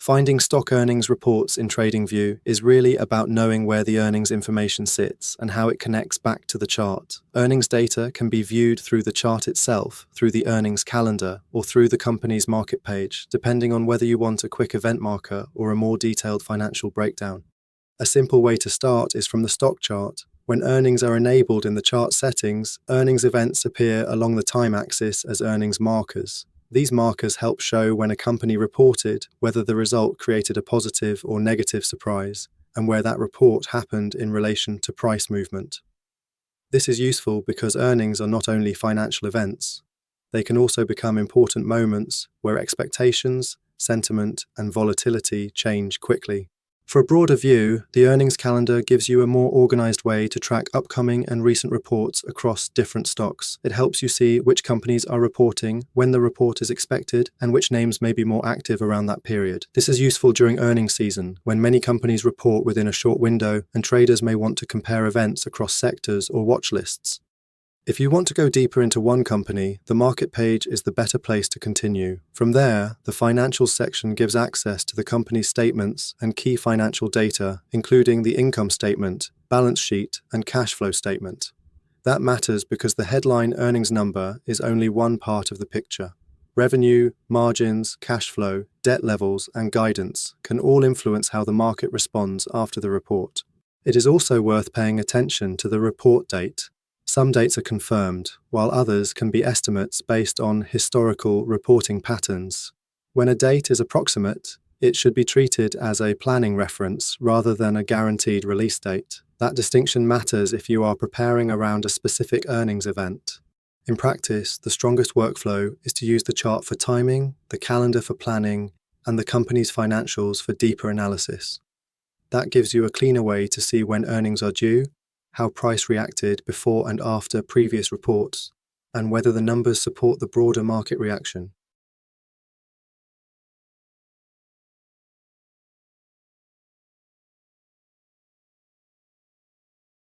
Finding stock earnings reports in TradingView is really about knowing where the earnings information sits and how it connects back to the chart. Earnings data can be viewed through the chart itself, through the earnings calendar, or through the company's market page, depending on whether you want a quick event marker or a more detailed financial breakdown. A simple way to start is from the stock chart. When earnings are enabled in the chart settings, earnings events appear along the time axis as earnings markers. These markers help show when a company reported, whether the result created a positive or negative surprise, and where that report happened in relation to price movement. This is useful because earnings are not only financial events, they can also become important moments where expectations, sentiment, and volatility change quickly. For a broader view, the earnings calendar gives you a more organized way to track upcoming and recent reports across different stocks. It helps you see which companies are reporting, when the report is expected, and which names may be more active around that period. This is useful during earnings season, when many companies report within a short window and traders may want to compare events across sectors or watch lists. If you want to go deeper into one company, the market page is the better place to continue. From there, the financials section gives access to the company's statements and key financial data, including the income statement, balance sheet, and cash flow statement. That matters because the headline earnings number is only one part of the picture. Revenue, margins, cash flow, debt levels, and guidance can all influence how the market responds after the report. It is also worth paying attention to the report date. Some dates are confirmed, while others can be estimates based on historical reporting patterns. When a date is approximate, it should be treated as a planning reference rather than a guaranteed release date. That distinction matters if you are preparing around a specific earnings event. In practice, the strongest workflow is to use the chart for timing, the calendar for planning, and the company's financials for deeper analysis. That gives you a cleaner way to see when earnings are due, how price reacted before and after previous reports, and whether the numbers support the broader market reaction.